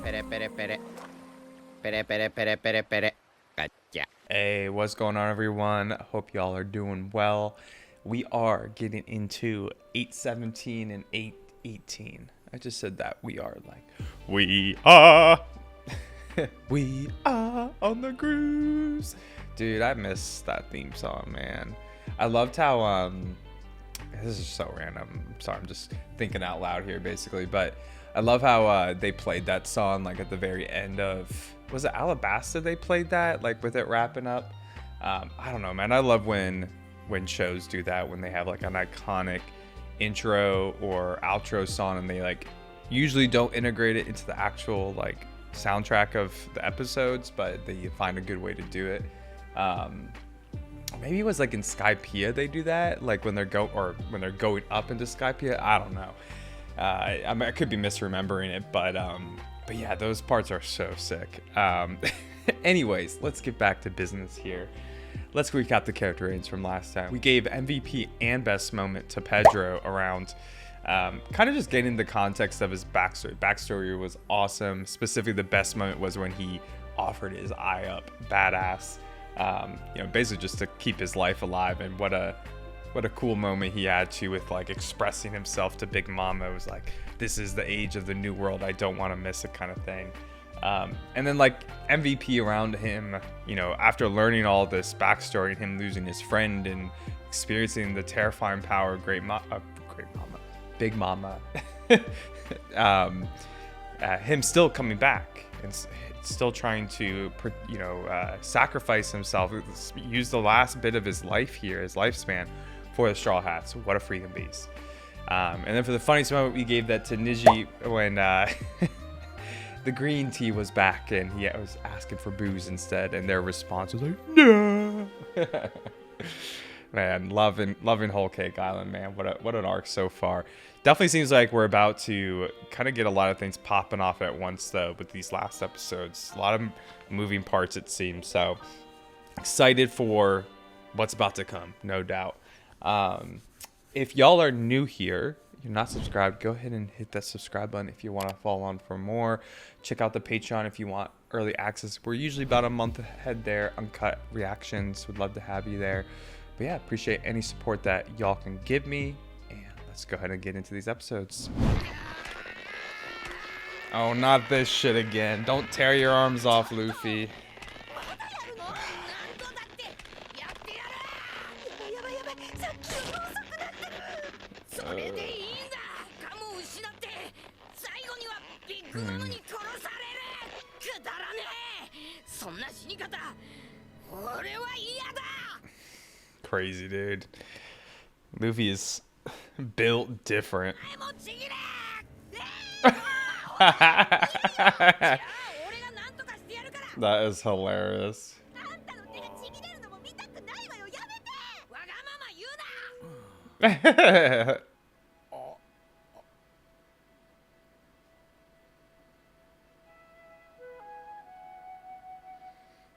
Pere, pere, pere. Pere, pere, pere, pere, pere. Gotcha. Hey, what's going on, everyone? Hope y'all are doing well. We are getting into 817 and 818. I just said that. We are we are. We are on the cruise. Dude, I miss that theme song, man. I loved how, this is so random. I'm sorry, I'm just thinking out loud here, basically. But I love how they played that song, like, at the very end of... Was it Alabasta they played that? Like, with it wrapping up? I don't know, man. I love when shows do that, when they have, like, an iconic intro or outro song, and they, like, usually don't integrate it into the actual, like, soundtrack of the episodes, but they find a good way to do it. Maybe it was like in Skypiea they do that, like when they're going up into Skypiea. I don't know. I mean, I could be misremembering it, but yeah, those parts are so sick. Anyways, let's get back to business here. Let's recap the character ratings from last time. We gave MVP and best moment to Pedro around kind of just getting the context of his backstory. Backstory was awesome. Specifically, the best moment was when he offered his eye up. Badass. Basically just to keep his life alive, and what a cool moment he had to with like expressing himself to Big Mama. It was like, this is the age of the new world, I don't want to miss it, kind of thing. And then like MVP around him, after learning all this backstory and him losing his friend and experiencing the terrifying power of Big Mama, him still coming back and still trying to, sacrifice himself, use the last bit of his life here, his lifespan, for the Straw Hats. What a freaking beast. And then for the funniest moment, we gave that to Niji when the green tea was back and he was asking for booze instead, and their response was like, no. Man, loving Whole Cake Island, man. What an arc so far. Definitely seems like we're about to kind of get a lot of things popping off at once, though, with these last episodes. A lot of moving parts, it seems. So excited for what's about to come, no doubt. If y'all are new here, you're not subscribed, go ahead and hit that subscribe button if you want to follow on for more. Check out the Patreon if you want early access. We're usually about a month ahead there. Uncut reactions. Would love to have you there. But yeah, appreciate any support that y'all can give me. And let's go ahead and get into these episodes. Oh, not this shit again. Don't tear your arms off, Luffy. Crazy, dude. Luffy is built different. That is hilarious.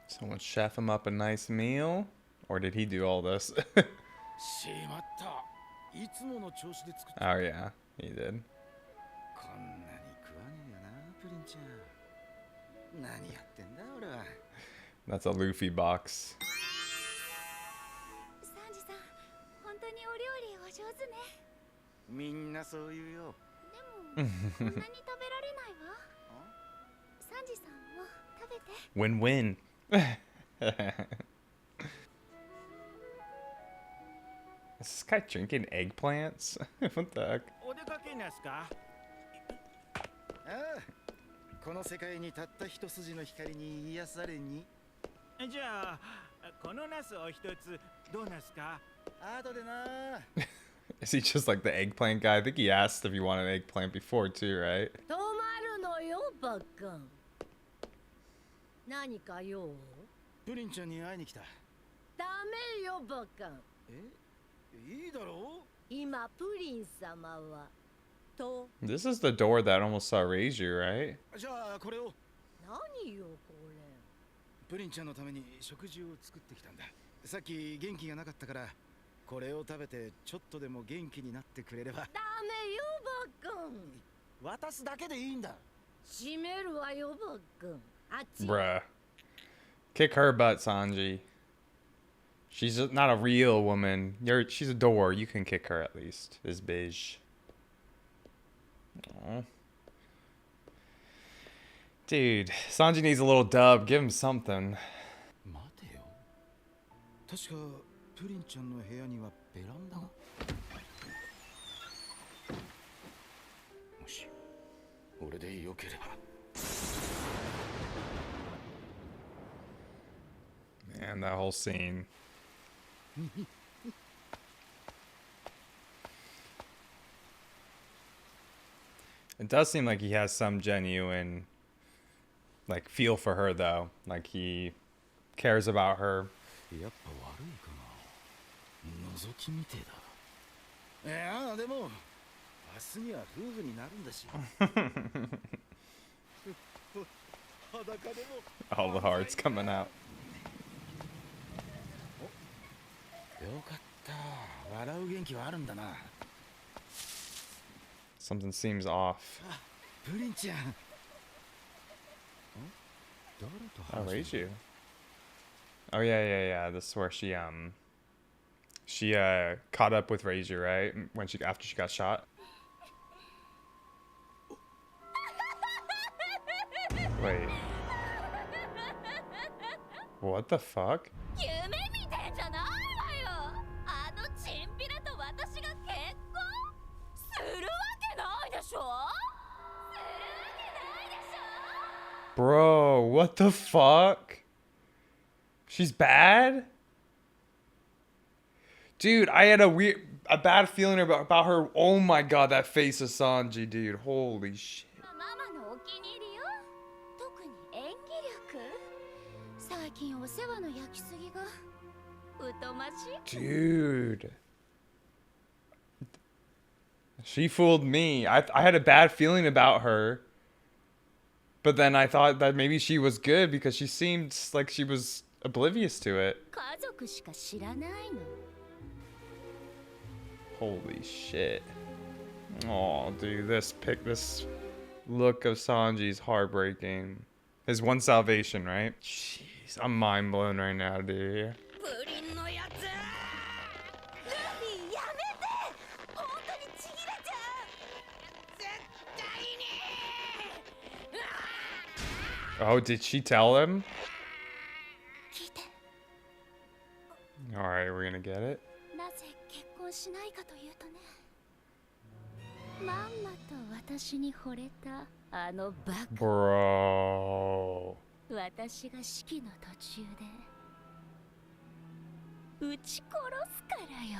Someone chef him up a nice meal? Or did he do all this? Oh yeah, he did. That's a Luffy box. Win-win. Is this guy drinking eggplants? What the heck? Is he just like the eggplant guy? I think he asked if you wanted an eggplant before too, right? This is the door that almost saw Reiju, right? これを食べてちょっとでも元気になってくれれば。ダメよ、バカン。渡すだけでいいんだ。閉めるわよ、ボック。あっち。 Bruh. Kick her butt, Sanji. She's not a real woman. She's a door. You can kick her at least. This bitch. Aww. Dude, Sanji needs a little dub. Give him something. 待てよ。確かプリンちゃんの部屋にはベランダが。もし俺でよければ。Man, that whole scene. It does seem like he has some genuine, like, feel for her, though. Like, he cares about her. やっぱ悪いかな。覗きみてえだ。いやでも明日には夫婦になるんだし。裸でも。All the hearts coming out. よかった。笑う元気はあるんだな。 Something seems off. プリンちゃん。誰と I 話 raise してる you. Oh yeah. This is where she caught up with Raiju, right? When after she got shot. Wait. What the fuck? 夢見てんじゃないわよ。あのチンピラと私が結婚するわけないでしょ。するわけないでしょ。 Bro, what the fuck? She's bad? Dude, I had a bad feeling about her. Oh my god, that face of Sanji, dude. Holy shit. ママのお気に入りよ。特に演技力。最近お世話の焼きすぎが疎ましい。 Dude. She fooled me. I had a bad feeling about her. But then I thought that maybe she was good because she seemed like she was oblivious to it. 家族しか知らないの。 Holy shit. Oh, dude, this look of Sanji's heartbreaking. His one salvation, right? Jeez, I'm mind blown right now, dude. プリンのやつ。ルフィやめて。本当にちぎれちゃう。絶対に。 Oh, did she tell him? 聞いて。 Alright, we're gonna get it. なぜ結婚しないかというとね。まんまと私に惚れたあのバカ。 Bro. 私が式の途中で撃ち殺すからよ。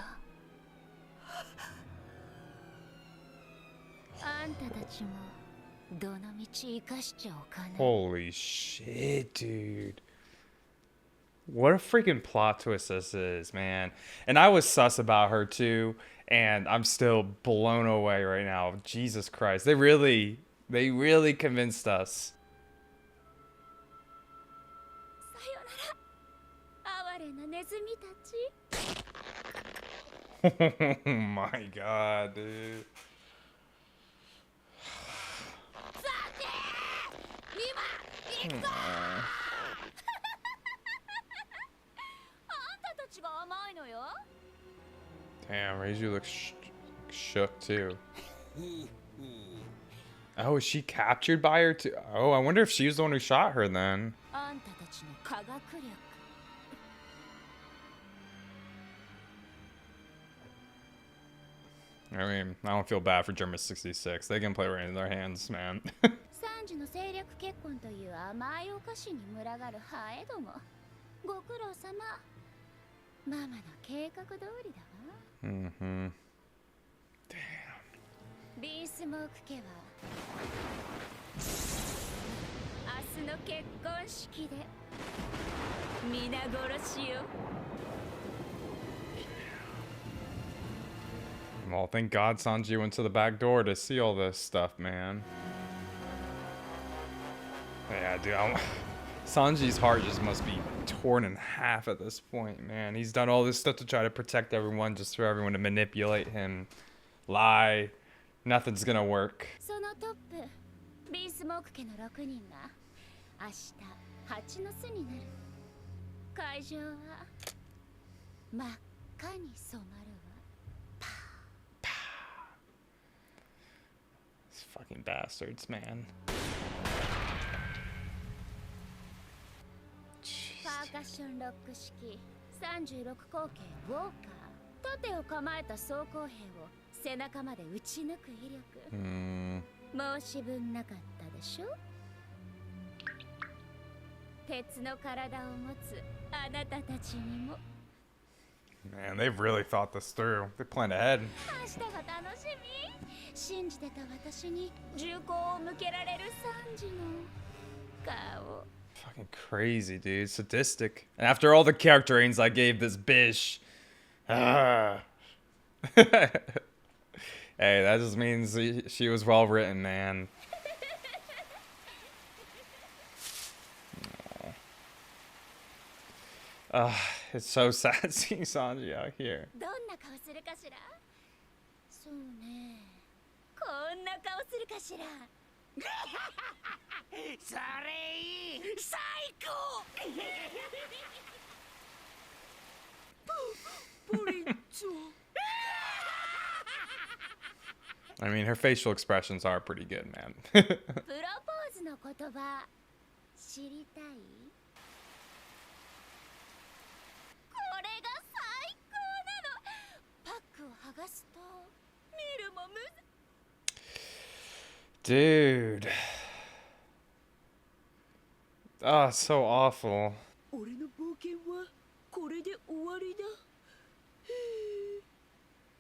あんたたちもどの道生かしちゃおかね。 Holy shit, dude. What a freaking plot twist this is, man. And I was sus about her too, and I'm still blown away right now. Jesus Christ. They really convinced us. さよなら。哀れなネズミたち。 Oh my god, dude. さて、今行くぞ。あんたたちが甘いのよ。 Damn, Reiju looks shook too. Oh, is she captured by her too? Oh, I wonder if she was the one who shot her then. あんたたちの科学力。 I mean, I don't feel bad for German 66. They can play right in their hands, man. サンジの政略結婚という甘いお菓子に群がるハエども。ご苦労様。ママの計画通りだわ。 Mm-hmm. ビースモーク家は明日の結婚式で皆殺しよ。 Well, thank God Sanji went to the back door to see all this stuff, man. Yeah, dude. Sanji's heart just must be torn in half at this point, man. He's done all this stuff to try to protect everyone, just for everyone to manipulate him, lie. Nothing's gonna work. そのトップ、ビースモーク家の6人が明日蜂の巣になる。会場は真っ赤に染まるわ。 These fucking bastards, man. パーカッションロック式36口径ウォーカー、盾を構えた装甲兵を背中まで撃ち抜く威力。申し分なかったでしょ。鉄の体を持つあなたたちにも。 Man, they've really thought this through. They planned ahead. 明日が楽しみ。信じてた私に銃口を向けられるサンジの顔。 Fucking crazy, dude. Sadistic. And after all the character names I gave this bitch. Hey, that just means she was well written, man. It's so sad seeing Sanji out here. どんな顔するかしら。そうね、こんな顔するかしら。それいい、最高。プリンツ。 I mean, her facial expressions are pretty good, man. プロポーズの言葉知りたい？これが最高なの。パックを剥がすと見るもむず。 Dude. Oh, so awful. 俺の冒険はこれで終わりだ。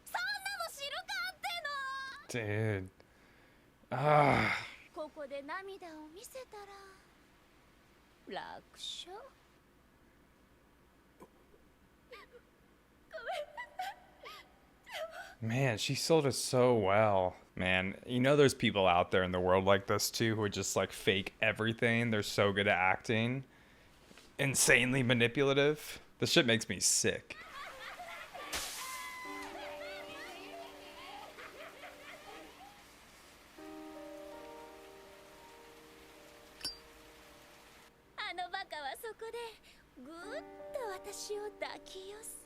そんなの知るかっての。 Dude. Ah. ここで涙を見せたら楽勝。 Man, she sold it so well. Man, you know there's people out there in the world like this too who are just like fake everything. They're so good at acting. Insanely manipulative. This shit makes me sick. あのバカはそこでぐーっと私を抱き寄せ。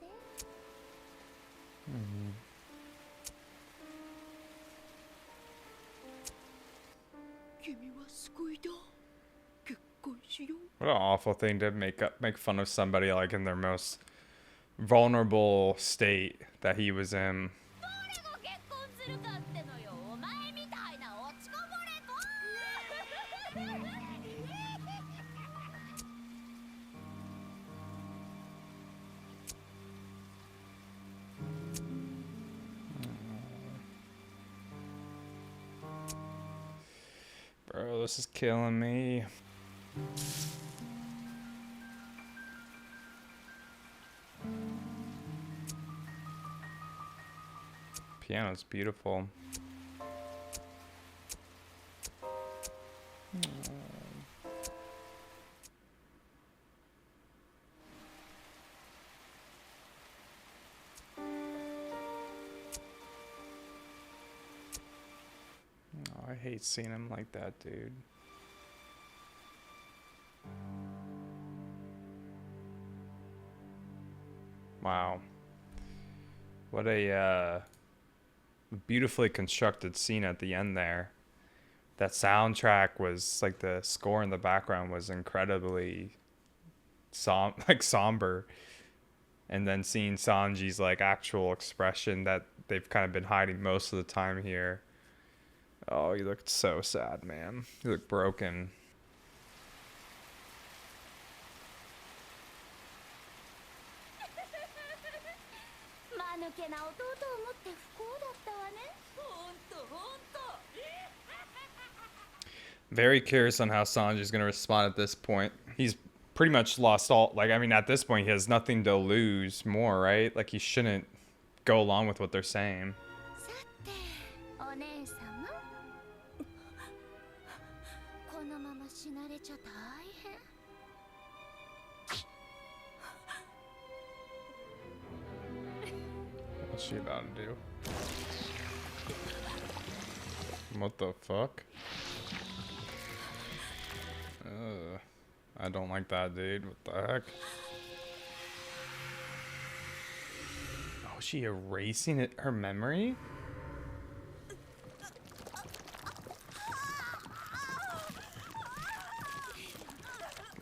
君は救いだ。結婚しよう。 What an awful thing to make fun of somebody like in their most vulnerable state that he was in. 誰が結婚するかってのよ。お前みたいな落ちこぼれ子。 Bro, this is killing me. Piano's beautiful. Oh, I hate seeing him like that, dude. Wow. What a beautifully constructed scene at the end there. That soundtrack was like the score in the background was incredibly somber. And then seeing Sanji's like actual expression that they've kind of been hiding most of the time here. Oh, you looked so sad, man. You look broken. 間抜けな弟を持って不幸だったわね。ほんとほんと。 Very curious on how Sanji's going to respond at this point. He's pretty much lost all, like, I mean, at this point, he has nothing to lose more, right? Like, he shouldn't go along with what they're saying. さて、お姉様。このまま死なれちゃ大変。 What's she about to do? What the fuck? I don't like that, dude. What the heck? Oh, is she erasing it, her memory?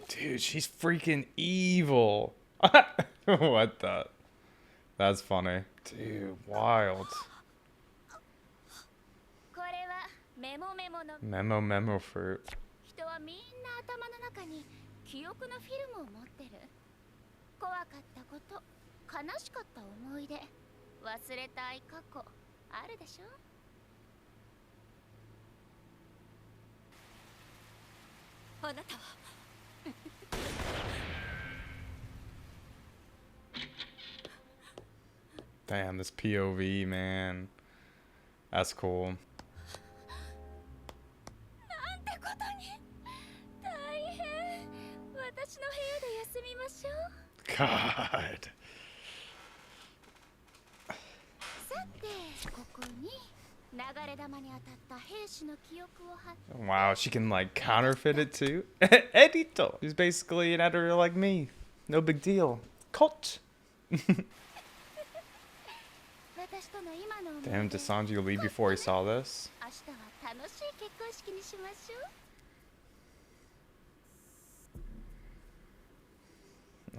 Dude, she's freaking evil. What the? That's funny. Dude, wild. これはメモメモの Memo fruit. 人はみんな頭の中に記憶のフィルムを持ってる。怖かったこと、悲しかった思い出、忘れたい過去あるでしょ。あなたは Damn, this POV, man. That's cool. なんてことに大変。私の部屋で休みましょう。 God. さて、ここに流れ弾に当たった兵士の記憶を貼って Wow, she can like counterfeit it too. Edito. She's basically an editor like me. No big deal. Cult. 私との今の思い出 Damn, did Sanji leave before he saw this? 明日は楽しい結婚式にしましょう。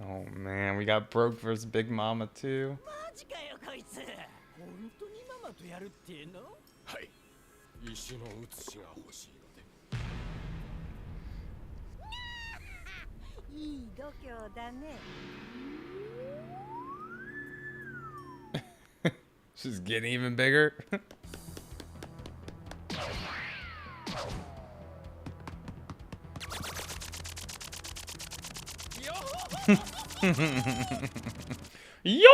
Oh man, we got Brook versus Big Mama too. マジかよこいつ。本当にママとやるっていうの？はい。石の写しが欲しいので。いい度胸だね。 She's getting even bigger. Yo!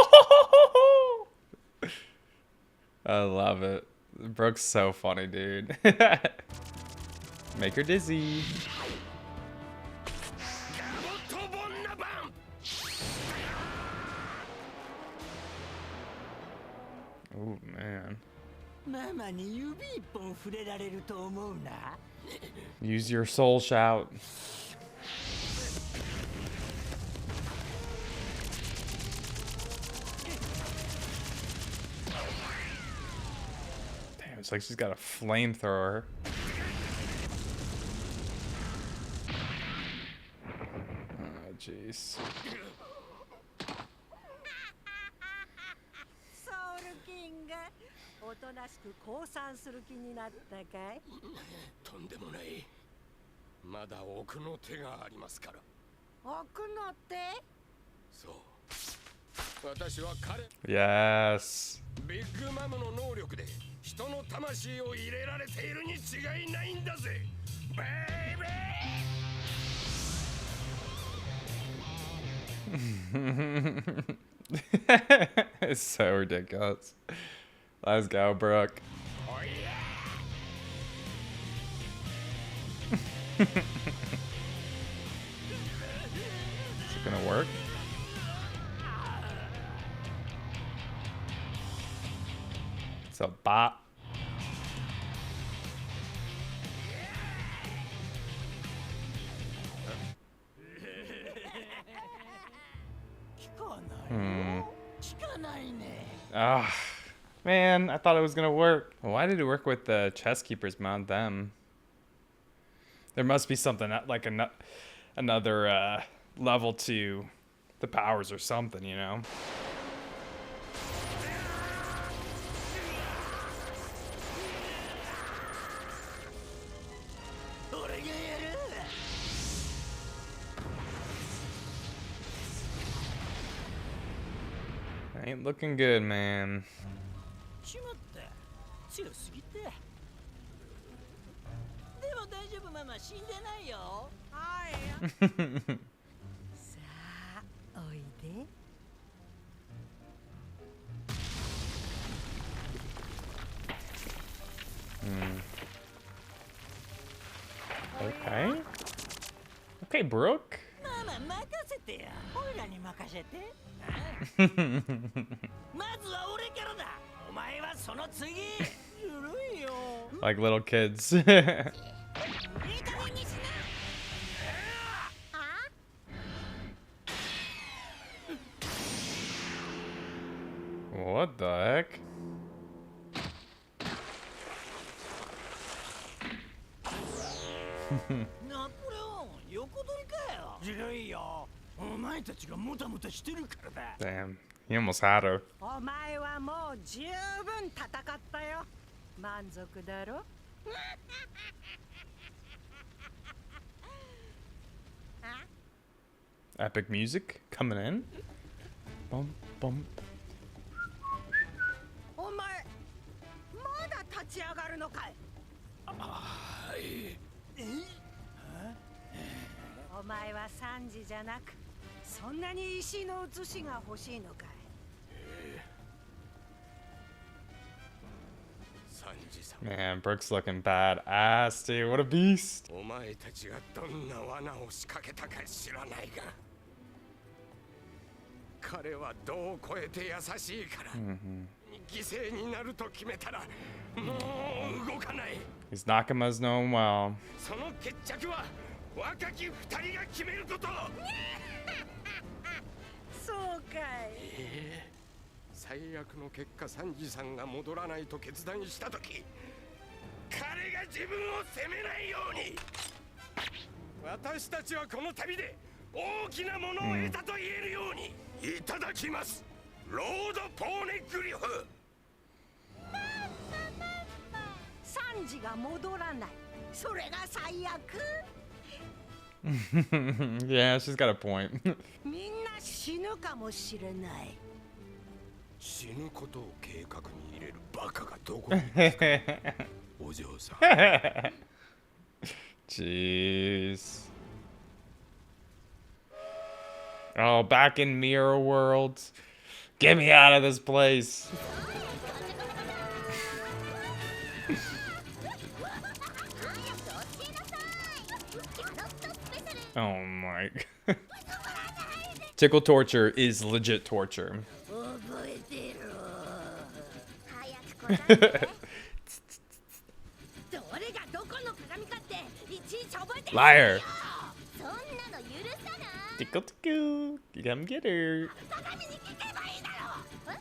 I love it. Brook's so funny, dude. Make her dizzy. Oh man. ママに指一本触れられると思うな。 Use your soul shout. Damn, it's like she's got a flamethrower. Oh, jeez. ソウルキンがおとなしく降参する気になったかい？とんでもない。まだ奥の手がありますから。奥の手？そう。私は彼 Yes. ビッグマムの能力で人の魂を入れられているに違いないんだぜ。ベイベー It's so ridiculous. Let's go, Brook. Is it gonna work? It's a bot. Ah, man, I thought it was gonna work. Why did it work with the chest keepers, not them? There must be something like another level to the powers or something, you know? Ain't looking good, man. しまった。強すぎて。でも大丈夫ママ死んでないよ。はい。さあ、おいで。Okay. Okay, Brook. ママ任せてや。おいらに任せて。まずは俺からだ。お前はその次。ずるいよ。 Like little kids. いい加減にしな。あ What the heck? ナポレオン、横取りかよ。ずるいよ。お前たちがもたもたしてるからだ。 Damn. He almost had her. お前はもう十分戦ったよ。満足だろ？ Epic music coming in. Bum, bum. お前まだ立ち上がるのかい？お前はサンジじゃなく、そんなに石の写しが欲しいのかい？サンジさん、 Man, Brook's looking badass, dude. What a beast. お前たちがどんな罠を仕掛けたか知らないが、彼は度を超えて優しいから、犠牲になると決めたらもう動かない。 He's Nakamas knowing well. その決着は若き二人が決めること。そうかい。最悪の結果、サンジさんが戻らないと決断したとき、彼が自分を責めないように。私たちはこの旅で大きなものを得たと言えるように、いただきます、ロード・ポーネグリフ。サンジが戻らない。それが最悪。Yeah, she's got a point. みんな死ぬかもしれない。死ぬことを計画に入れるバカがどこにいるお嬢さん。 Jeez. Oh, back in Mirror World. Get me out of this place. Oh my. Tickle torture is legit torture. 覚えてろ。早く答えて。どれがどこの鏡かっていちいち覚えてる。 Liar. そんなの許さない。 Tickle tickle. You come get her. 鏡に聞けばいいだろう。え？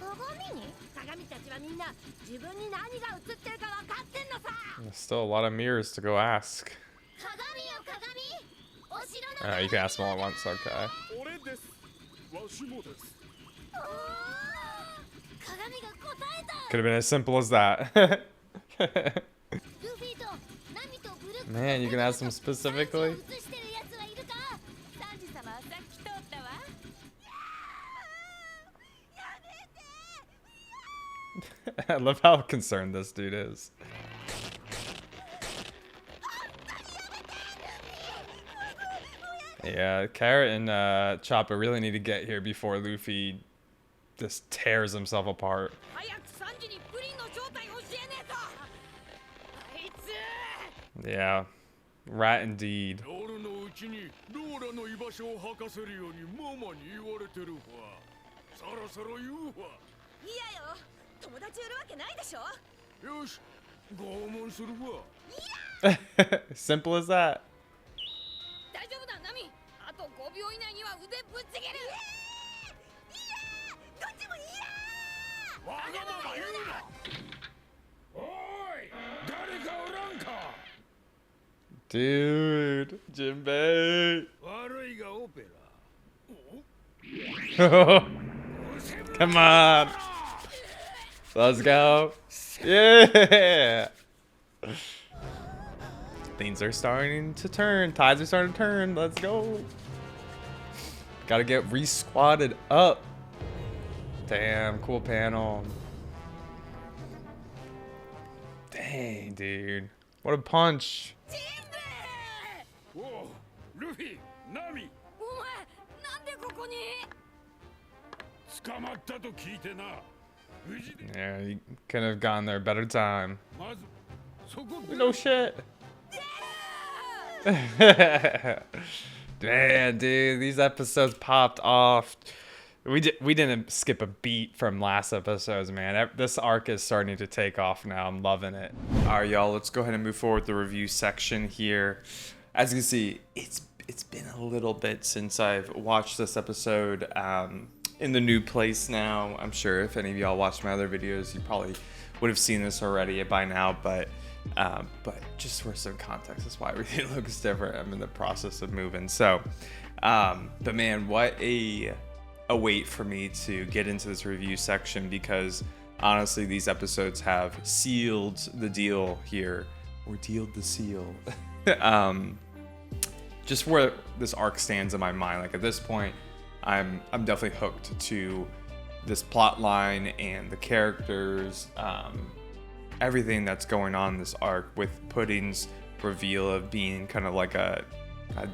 鏡に？鏡たちはみんな自分に何が映ってるか分かってんのさ。 There's still a lot of mirrors to go ask. 鏡よ鏡。お城の。 You can ask them all at once, okay. 俺です。わしもです。おー、鏡が答えた。 Could have been as simple as that. ルフィとナミとブルック。 Man, you can ask them specifically. 映してるやつはいるか？サンジ様はさっき通ったわ。やめて。 I love how concerned this dude is. Yeah, Carrot and Chopper really need to get here before Luffy just tears himself apart. 早くサンジにプリンの正体を教えねえと。あいつ。 Yeah, rat indeed. 夜のうちにローラの居場所を吐かせるようにママに言われてるわ。そろそろ言うわ。いやよ。友達いるわけないでしょ。よし、拷問するわ。 Simple as that. 大丈夫だナミ。あと5秒以内には腕ぶっちぎる。どっちもいや。わがまま言うな。おい、誰かおらんか。 Dude, Jinbei. 悪いがオペラ。 Come on. Let's go. Yeah. Things are starting to turn. Tides are starting to turn. Let's go. Gotta get re-squatted up. Damn, cool panel. Dang, dude. What a punch. おう、ルフィ、ナミ、お前なんでここに？捕まったと聞いてな。無事で。 Yeah, you could have gotten there a better time. まず、そこで。 No shit. Man, dude, these episodes popped off. We didn't skip a beat from last episodes, man. This arc is starting to take off now. I'm loving it. All right, y'all, let's go ahead and move forward with the review section here. As you can see, it's been a little bit since I've watched this episode. in the new place now. I'm sure if any of y'all watched my other videos, you probably would have seen this already by now, but just for some context, that's why everything looks different. I'm in the process of moving. So, but man, what a wait for me to get into this review section, because honestly, these episodes have sealed the deal here, or dealed the seal. Just where this arc stands in my mind. Like at this point, I'm definitely hooked to this plot line and the characters, everything that's going on in this arc, with Pudding's reveal of being kind of like a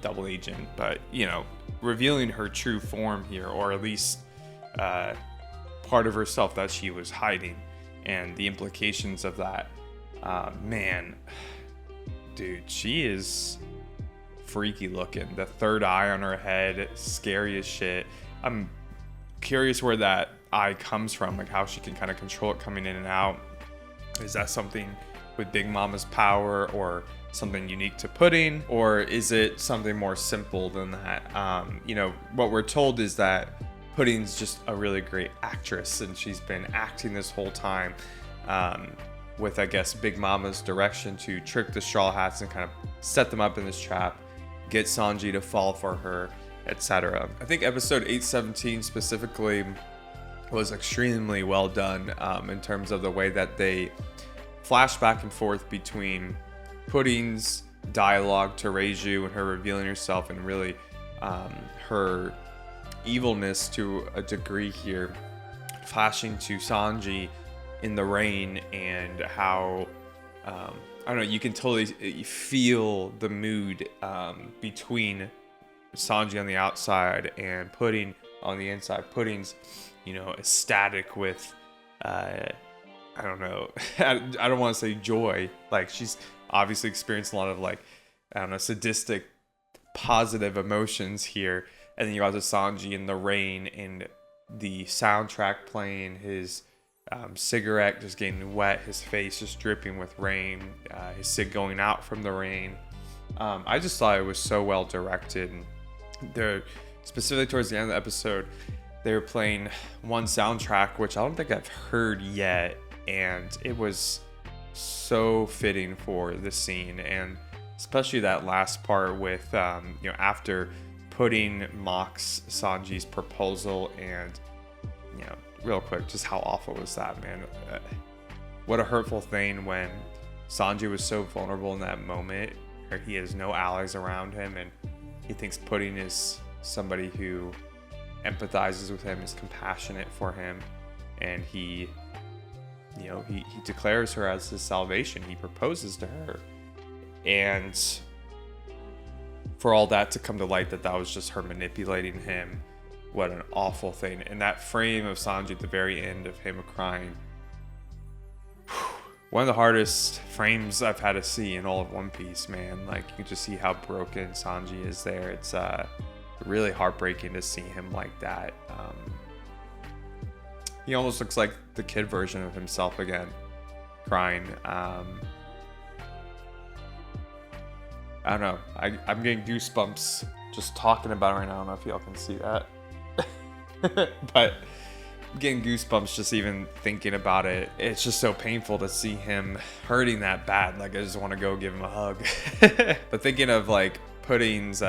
double agent, but you know, revealing her true form here, or at least part of herself that she was hiding, and the implications of that. Man, dude, she is freaky looking. The third eye on her head, scary as shit. I'm curious where that eye comes from, like how she can kind of control it coming in and out. Is that something with Big Mama's power, or something unique to Pudding, or is it something more simple than that? You know, what we're told is that Pudding's just a really great actress, and she's been acting this whole time, with, I guess, Big Mama's direction to trick the Straw Hats and kind of set them up in this trap, get Sanji to fall for her, etc. I think episode 817 specifically was extremely well done, in terms of the way that they flash back and forth between Pudding's dialogue to Reiju and her revealing herself, and really her evilness to a degree here, flashing to Sanji in the rain, and how I don't know, you can totally feel the mood between Sanji on the outside and Pudding on the inside. Pudding's, you know, ecstatic with I don't know, I don't want to say joy, like she's obviously experienced a lot of, like, I don't know, sadistic positive emotions here. And then you got the Sanji in the rain, and the soundtrack playing, his cigarette just getting wet, his face just dripping with rain, his cig going out from the rain. I just thought it was so well directed. And they're specifically towards the end of the episode, they were playing one soundtrack, which I don't think I've heard yet, and it was so fitting for the scene, and especially that last part with you know, after Pudding mocks Sanji's proposal, and you know, real quick, just how awful was that, man? What a hurtful thing when Sanji was so vulnerable in that moment, where he has no allies around him, and he thinks Pudding is somebody who empathizes with him, is compassionate for him, and he, you know, he declares her as his salvation. He proposes to her, and for all that to come to light, that was just her manipulating him. What an awful thing. And that frame of Sanji at the very end of him crying, one of the hardest frames I've had to see in all of One Piece, man. Like, you can just see how broken Sanji is there. It's really heartbreaking to see him like that. He almost looks like the kid version of himself again, crying. I don't know. I'm getting goosebumps just talking about it right now. I don't know if y'all can see that. But I'm getting goosebumps just even thinking about it. It's just so painful to see him hurting that bad. Like, I just want to go give him a hug. But thinking of, like, Pudding's,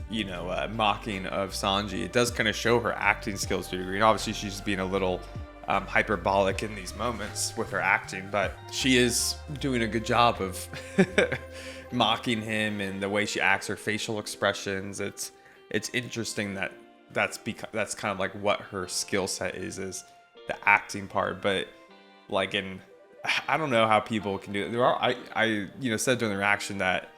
you know, mocking of Sanji, it does kind of show her acting skills to a degree. And obviously, she's being a little hyperbolic in these moments with her acting, but she is doing a good job of mocking him, and the way she acts, her facial expressions. It's interesting that's kind of like what her skill set is the acting part. But like, I don't know how people can do it. There are, I you know, said during the reaction that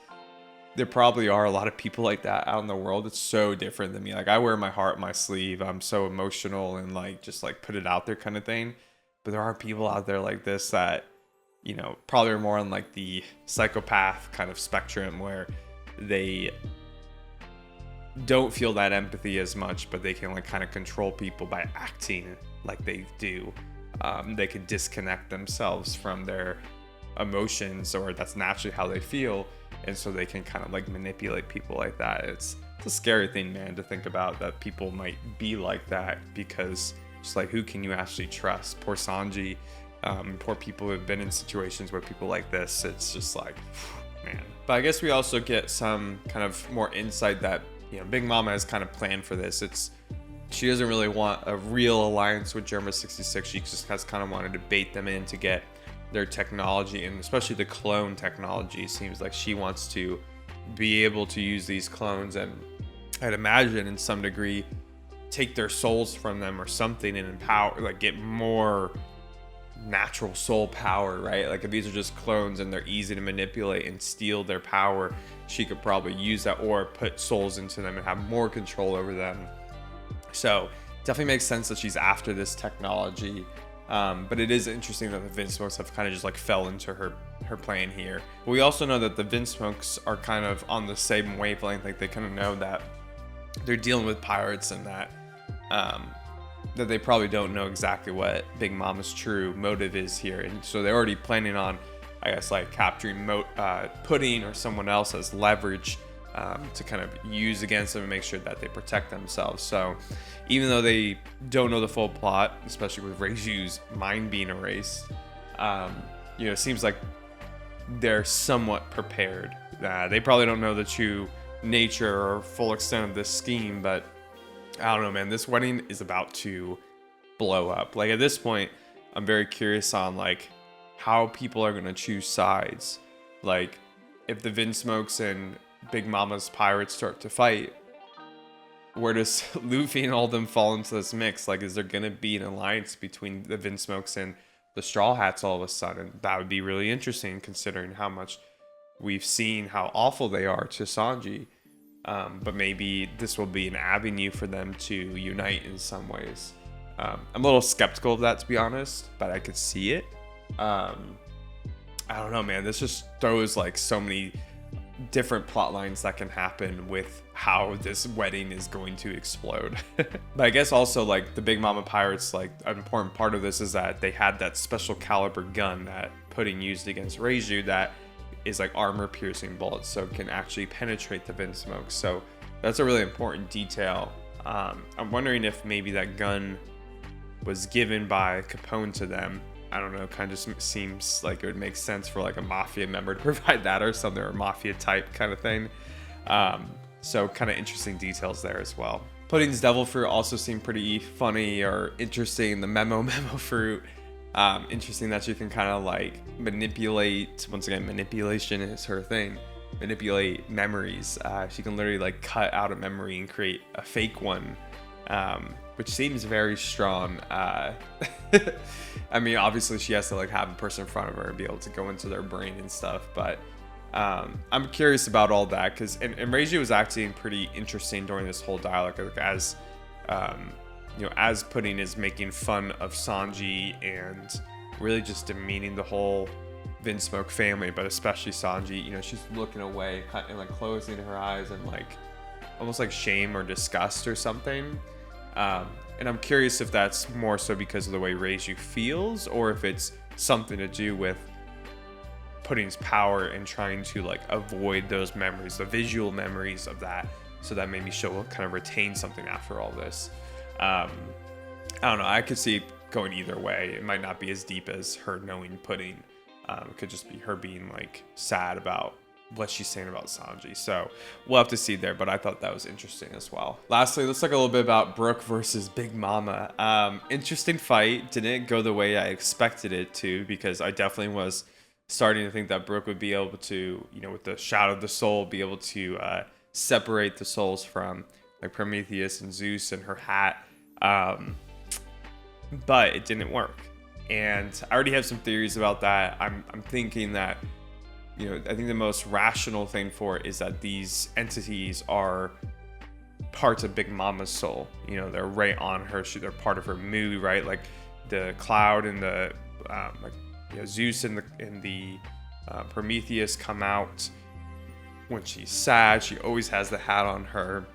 there probably are a lot of people like that out in the world. It's so different than me. Like, I wear my heart on my sleeve. I'm so emotional and like just like put it out there kind of thing. But there are people out there like this that, you know, probably are more on like the psychopath kind of spectrum, where they don't feel that empathy as much, but they can like kind of control people by acting like they do. They can disconnect themselves from their emotions, or that's naturally how they feel, and so they can kind of like manipulate people like that. it's a scary thing, man, to think about, that people might be like that, because just like, who can you actually trust? Poor Sanji, poor people who have been in situations where people like this, it's just like, man. But I guess we also get some kind of more insight that, you know, Big Mama has kind of planned for this. She doesn't really want a real alliance with Germa 66. She just has kind of wanted to bait them in to get their technology, and especially the clone technology. Seems like she wants to be able to use these clones, and I'd imagine in some degree take their souls from them or something, and empower, like, get more natural soul power, right? Like, if these are just clones and they're easy to manipulate and steal their power, she could probably use that, or put souls into them and have more control over them. So definitely makes sense that she's after this technology. But it is interesting that the Vince Smokes have kind of just like fell into her plan here. But we also know that the Vince Smokes are kind of on the same wavelength. Like, they kind of know that they're dealing with pirates, and that that they probably don't know exactly what Big Mama's true motive is here. And so they're already planning on, I guess, like, capturing Pudding or someone else as leverage to kind of use against them and make sure that they protect themselves. So even though they don't know the full plot, especially with Reiju's mind being erased, you know, it seems like they're somewhat prepared. They probably don't know the true nature or full extent of this scheme, but I don't know, man. This wedding is about to blow up. Like, at this point, I'm very curious on, like, how people are going to choose sides. Like, if the Vince Smokes and Big Mama's pirates start to fight, where does Luffy and all of them fall into this mix? Like, is there going to be an alliance between the Vince Smokes and the Straw Hats all of a sudden? That would be really interesting, considering how much we've seen how awful they are to Sanji. But maybe this will be an avenue for them to unite in some ways. I'm a little skeptical of that, to be honest, but I could see it. I don't know, man. This just throws like so many different plot lines that can happen with how this wedding is going to explode. But I guess also, like, the Big Mama Pirates, like, an important part of this is that they had that special caliber gun that Pudding used against Reiju that is like armor piercing bullets, so it can actually penetrate the Vince Smokes. So that's a really important detail. I'm wondering if maybe that gun was given by Capone to them. I don't know, kind of just seems like it would make sense for like a mafia member to provide that or something, or a mafia type kind of thing. So kind of interesting details there as well. Pudding's devil fruit also seemed pretty funny or interesting. The memo fruit, interesting that you can kind of like manipulate. Once again, manipulation is her thing. Manipulate memories. She can literally like cut out a memory and create a fake one, which seems very strong. I mean, obviously she has to like have a person in front of her and be able to go into their brain and stuff, but I'm curious about all that, because and Reiju was acting pretty interesting during this whole dialogue, like, as you know, as Pudding is making fun of Sanji and really just demeaning the whole Vince Smoke family, but especially Sanji. You know, she's looking away and like closing her eyes and like almost like shame or disgust or something. And I'm curious if that's more so because of the way Reiju feels, or if it's something to do with Pudding's power and trying to like avoid those memories, the visual memories of that, so that maybe she'll kind of retain something after all this. I don't know. I could see it going either way. It might not be as deep as her knowing Pudding. It could just be her being like sad about what she's saying about Sanji. So we'll have to see there, but I thought that was interesting as well. Lastly, let's talk a little bit about Brook versus Big Mama. Interesting fight. Didn't go the way I expected it to, because I definitely was starting to think that Brook would be able to, you know, with the Shadow of the Soul, be able to separate the souls from like Prometheus and Zeus and her hat. But it didn't work. And I already have some theories about that. I'm thinking that, you know, I think the most rational thing for it is that these entities are parts of Big Mama's soul. You know, they're right on her. They're part of her mood, right? Like the Cloud and the like, you know, Zeus and the Prometheus come out when she's sad. She always has the hat on her,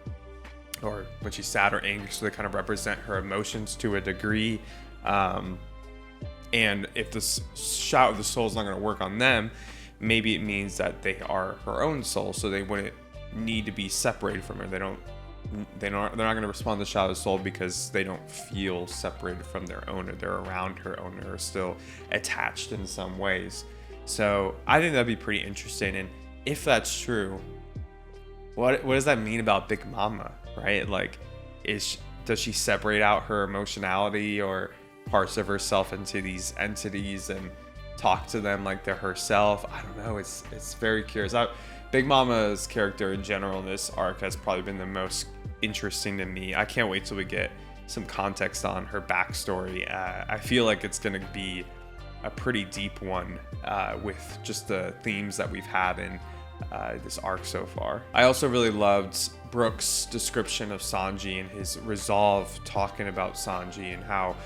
or when she's sad or angry, so they kind of represent her emotions to a degree. And if this Shout of the Soul is not going to work on them, maybe it means that they are her own soul, so they wouldn't need to be separated from her. They're not going to respond to Shadow's soul because they don't feel separated from their owner. They're around her owner, or still attached in some ways. So I think that'd be pretty interesting. And if that's true, what does that mean about Big Mama, right? Like, does she separate out her emotionality or parts of herself into these entities and talk to them like they're herself? I don't know. It's very curious. Big Mama's character in general in this arc has probably been the most interesting to me. I can't wait till we get some context on her backstory. I feel like it's going to be a pretty deep one with just the themes that we've had in this arc so far. I also really loved Brook's description of Sanji and his resolve talking about Sanji and how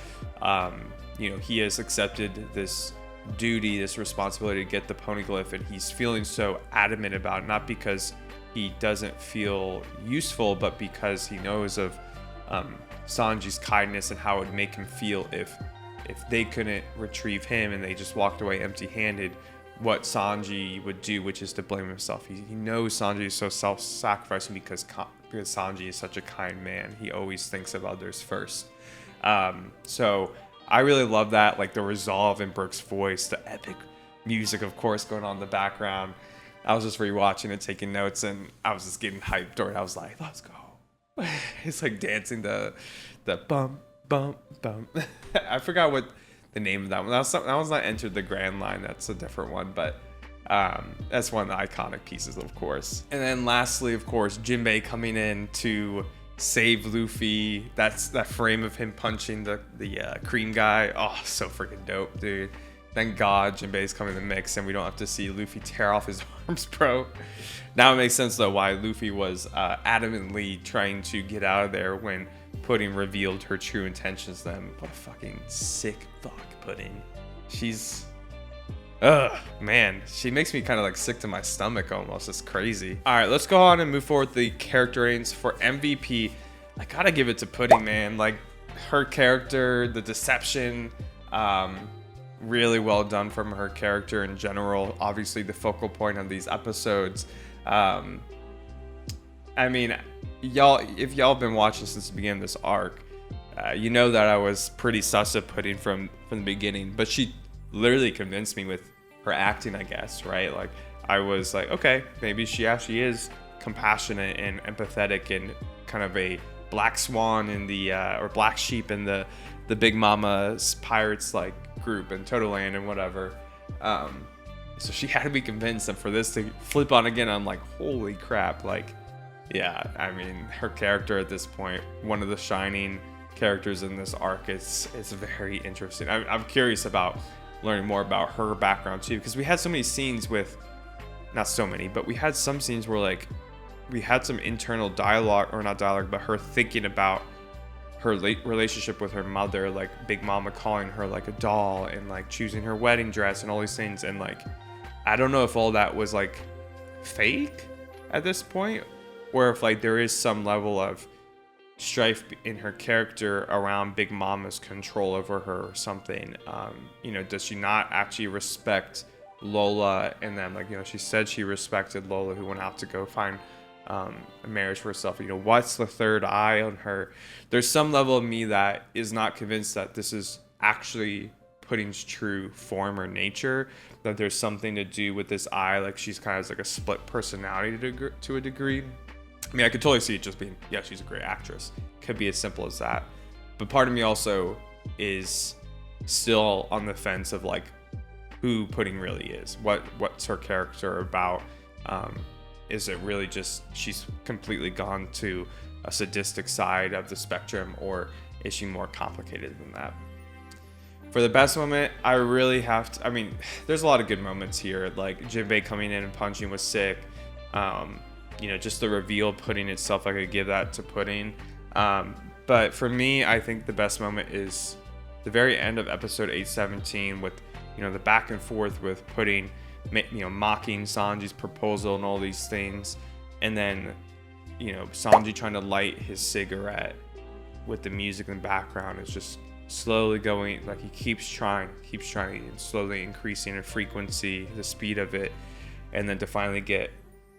he has accepted this duty, this responsibility to get the poneglyph, and he's feeling so adamant about it, not because he doesn't feel useful, but because he knows of Sanji's kindness and how it would make him feel if they couldn't retrieve him and they just walked away empty-handed, what Sanji would do, which is to blame himself. He knows Sanji is so self-sacrificing because Sanji is such a kind man. He always thinks of others first. So I really love that, like the resolve in Brook's voice, the epic music, of course, going on in the background. I was just rewatching it, taking notes, and I was just getting hyped. Or I was like, let's go. It's like dancing the bump, bump, bump. I forgot what the name of that one. That one's not Entered the Grand Line. That's a different one, but that's one of the iconic pieces, of course. And then lastly, of course, Jinbei coming in to save Luffy. That's that frame of him punching the cream guy. Oh, so freaking dope, dude. Thank God Jinbei's coming in the mix and we don't have to see Luffy tear off his arms, bro. Now it makes sense though why Luffy was adamantly trying to get out of there when Pudding revealed her true intentions to them. What a fucking sick fuck, Pudding. She's man, she makes me kind of like sick to my stomach almost. It's crazy. All right, let's go on and move forward with the character ratings for MVP. I gotta give it to Pudding, man. Like her character, the deception, really well done from her character in general. Obviously the focal point of these episodes. I mean, if y'all have been watching since the beginning of this arc, you know that I was pretty sus of Pudding from the beginning, but she literally convinced me with her acting, I guess, right? Like I was like, okay, maybe she actually is compassionate and empathetic and kind of a black swan in the or black sheep in the Big Mama's pirates like group and Totoland and whatever. So she had to be convinced, and for this to flip on again, I'm like, holy crap. Like, yeah, I mean, her character at this point, one of the shining characters in this arc, it's very interesting. I'm curious about learning more about her background too, because we had so many scenes with, not so many, but we had some scenes where like we had some internal dialogue, or not dialogue, but her thinking about her relationship with her mother, like Big Mama calling her like a doll and like choosing her wedding dress and all these things. And like, I don't know if all that was like fake at this point, or if like there is some level of strife in her character around Big Mama's control over her or something. Does she not actually respect Lola and them? Like, she said she respected Lola, who went out to go find a marriage for herself. What's the third eye on her? There's some level of me that is not convinced that this is actually Pudding's true form or nature, that there's something to do with this eye, like she's kind of like a split personality to a degree. I mean, I could totally see it just being, yeah, she's a great actress. Could be as simple as that. But part of me also is still on the fence of like who Pudding really is. What's her character about? Is it really just she's completely gone to a sadistic side of the spectrum, or is she more complicated than that? For the best moment, I really have to, I mean, there's a lot of good moments here. Like Jinbei coming in and punching was sick. Just the reveal Pudding itself, I could give that to Pudding. But for me, I think the best moment is the very end of episode 817 with, the back and forth with Pudding, mocking Sanji's proposal and all these things. And then, Sanji trying to light his cigarette with the music in the background is just slowly going, like he keeps trying and slowly increasing in frequency, the speed of it. And then to finally get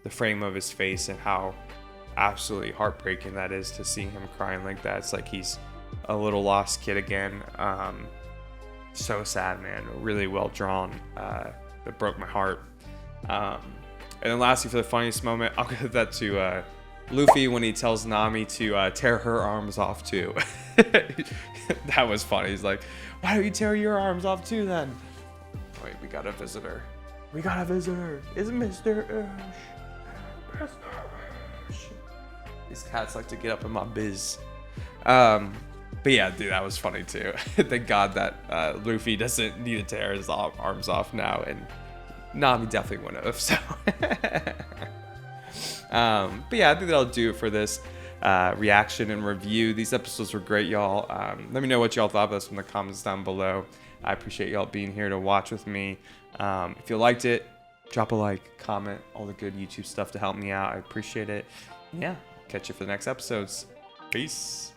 the frame of his face and how absolutely heartbreaking that is to see him crying like that. It's like he's a little lost kid again. So sad, man. Really well drawn. It broke my heart. And then lastly, for the funniest moment, I'll give that to Luffy when he tells Nami to tear her arms off too. That was funny. He's like, why don't you tear your arms off too then? Wait, we got a visitor. We got a visitor. It's Mr. Ush. Mr. Ush. These cats like to get up in my biz. But yeah, dude, that was funny too. Thank God that Luffy doesn't need to tear his arms off now, and Nami definitely wouldn't have. So, but yeah, I think that'll do it for this reaction and review. These episodes were great, y'all. Let me know what y'all thought of this in the comments down below. I appreciate y'all being here to watch with me. If you liked it, drop a like, comment, all the good YouTube stuff to help me out. I appreciate it. Yeah, catch you for the next episodes. Peace.